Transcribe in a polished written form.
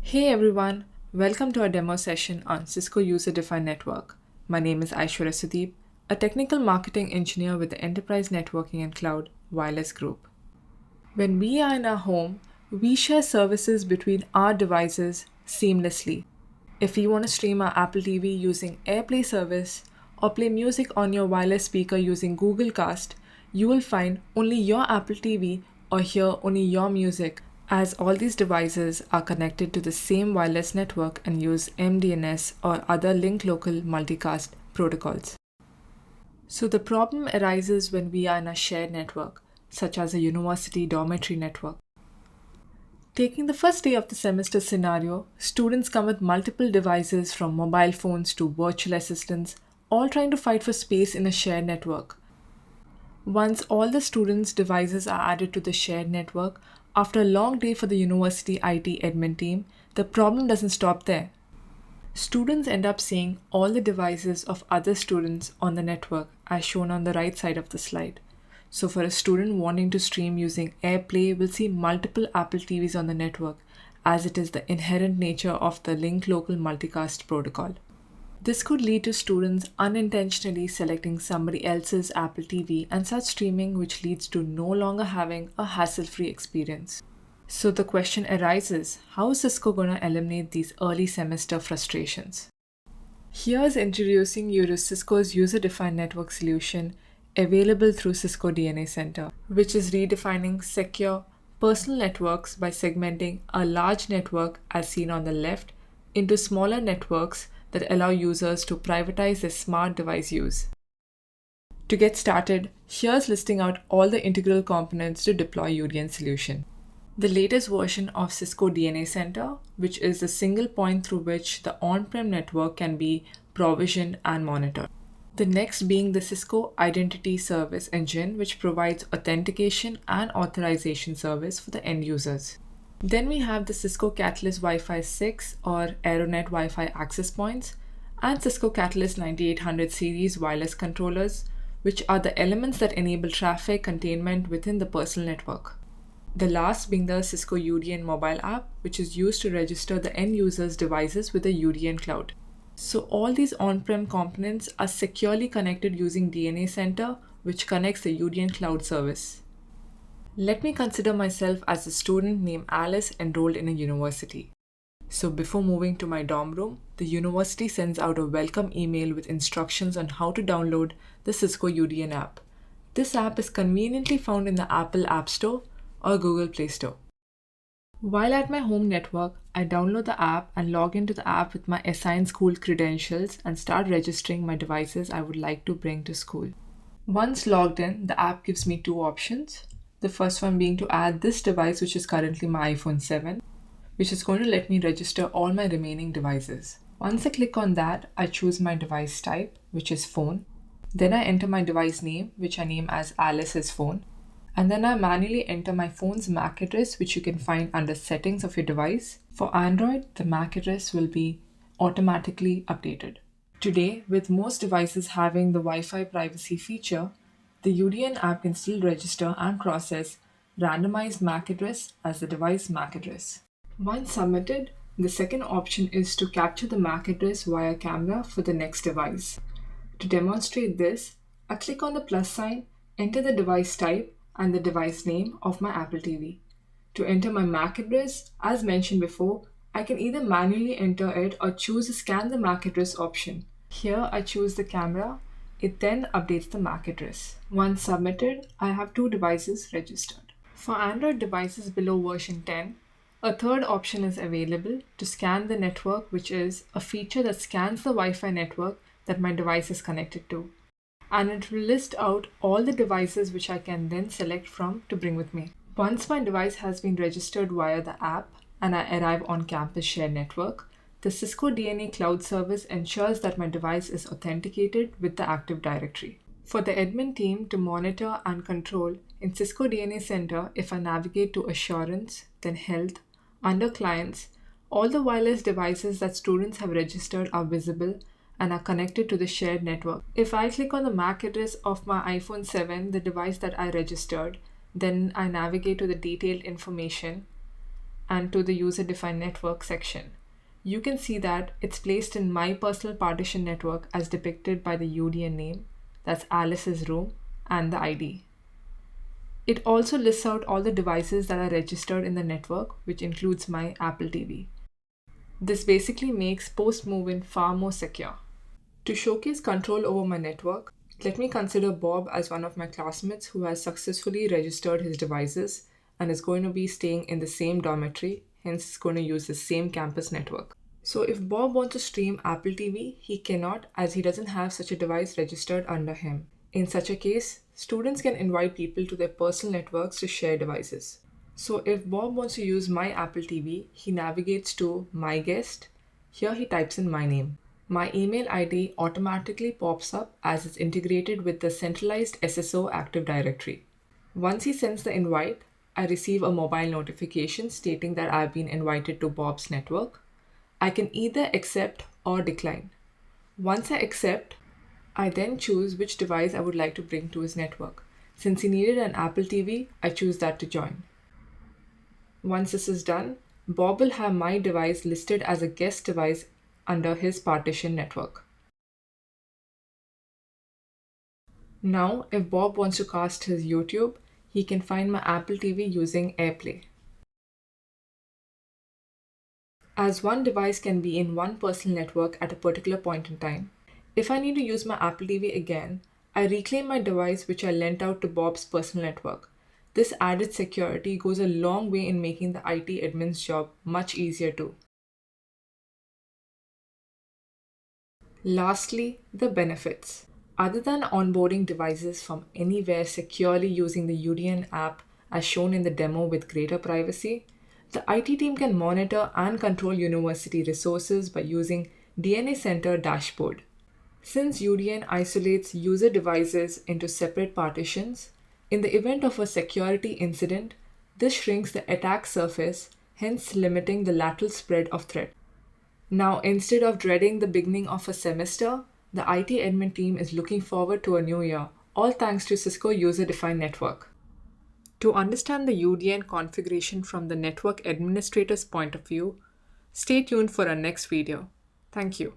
Hey everyone, welcome to our demo session on Cisco User Defined Network. My name is Aishwarya Sudeep, a technical marketing engineer with the Enterprise Networking and Cloud Wireless Group. When we are in our home, we share services between our devices seamlessly. If you want to stream our Apple TV using AirPlay service or play music on your wireless speaker using Google Cast, you will find only your Apple TV or hear only your music, as all these devices are connected to the same wireless network and use MDNS or other link local multicast protocols. So the problem arises when we are in a shared network, such as a university dormitory network. Taking the first day of the semester scenario, students come with multiple devices from mobile phones to virtual assistants, all trying to fight for space in a shared network. Once all the students' devices are added to the shared network, after a long day for the university IT admin team, the problem doesn't stop there. Students end up seeing all the devices of other students on the network as shown on the right side of the slide. So for a student wanting to stream using AirPlay will see multiple Apple TVs on the network, as it is the inherent nature of the link local multicast protocol. This could lead to students unintentionally selecting somebody else's Apple TV and such streaming, which leads to no longer having a hassle-free experience. So the question arises, how is Cisco going to eliminate these early semester frustrations? Here's introducing you to Cisco's user-defined network solution available through Cisco DNA Center, which is redefining secure personal networks by segmenting a large network as seen on the left into smaller networks that allow users to privatize their smart device use. To get started, here's listing out all the integral components to deploy UDN solution. The latest version of Cisco DNA Center, which is the single point through which the on-prem network can be provisioned and monitored. The next being the Cisco Identity Service Engine, which provides authentication and authorization service for the end users. Then we have the Cisco Catalyst Wi-Fi 6 or Aeronet Wi-Fi access points and Cisco Catalyst 9800 series wireless controllers, which are the elements that enable traffic containment within the personal network. The last being the Cisco UDN mobile app, which is used to register the end user's devices with the UDN cloud. So all these on-prem components are securely connected using DNA Center, which connects the UDN cloud service. Let me consider myself as a student named Alice enrolled in a university. So before moving to my dorm room, the university sends out a welcome email with instructions on how to download the Cisco UDN app. This app is conveniently found in the Apple App Store or Google Play Store. While at my home network, I download the app and log into the app with my assigned school credentials and start registering my devices I would like to bring to school. Once logged in, the app gives me two options. The first one being to add this device, which is currently my iPhone 7, which is going to let me register all my remaining devices. Once I click on that, I choose my device type, which is phone. Then I enter my device name, which I name as Alice's phone. And then I manually enter my phone's MAC address, which you can find under settings of your device. For Android, the MAC address will be automatically updated. Today, with most devices having the Wi-Fi privacy feature, the UDN app can still register and process randomized MAC address as the device MAC address. Once submitted, the second option is to capture the MAC address via camera for the next device. To demonstrate this, I click on the plus sign, enter the device type and the device name of my Apple TV. To enter my MAC address, as mentioned before, I can either manually enter it or choose the scan the MAC address option. Here I choose the camera. It then updates the MAC address. Once submitted, I have two devices registered. For Android devices below version 10, a third option is available to scan the network, which is a feature that scans the Wi-Fi network that my device is connected to. And it will list out all the devices which I can then select from to bring with me. Once my device has been registered via the app and I arrive on campus shared network, the Cisco DNA Cloud Service ensures that my device is authenticated with the Active Directory. For the admin team to monitor and control in Cisco DNA Center, if I navigate to Assurance, then Health, under Clients, all the wireless devices that students have registered are visible and are connected to the shared network. If I click on the MAC address of my iPhone 7, the device that I registered, then I navigate to the detailed information. and to the user-defined network section, you can see that it's placed in my personal partition network as depicted by the UDN name, that's Alice's room, and the ID. It also lists out all the devices that are registered in the network, which includes my Apple TV. This basically makes post-move-in far more secure. To showcase control over my network, let me consider Bob as one of my classmates who has successfully registered his devices and is going to be staying in the same dormitory, hence is going to use the same campus network. So if Bob wants to stream Apple TV, he cannot as he doesn't have such a device registered under him. In such a case, students can invite people to their personal networks to share devices. So if Bob wants to use my Apple TV, he navigates to My Guest. Here he types in my name. My email ID automatically pops up as it's integrated with the centralized SSO Active Directory. Once he sends the invite, I receive a mobile notification stating that I've been invited to Bob's network. I can either accept or decline. Once I accept, I then choose which device I would like to bring to his network. Since he needed an Apple TV, I choose that to join. Once this is done, Bob will have my device listed as a guest device under his partition network. Now, if Bob wants to cast his YouTube, he can find my Apple TV using AirPlay. As one device can be in one personal network at a particular point in time, if I need to use my Apple TV again, I reclaim my device which I lent out to Bob's personal network. This added security goes a long way in making the IT admin's job much easier too. Lastly, the benefits. Other than onboarding devices from anywhere securely using the UDN app as shown in the demo with greater privacy, the IT team can monitor and control university resources by using DNA Center dashboard. Since UDN isolates user devices into separate partitions, in the event of a security incident, this shrinks the attack surface, hence limiting the lateral spread of threat. Now, instead of dreading the beginning of a semester, the IT admin team is looking forward to a new year, all thanks to Cisco User-Defined Network. To understand the UDN configuration from the network administrator's point of view, stay tuned for our next video. Thank you.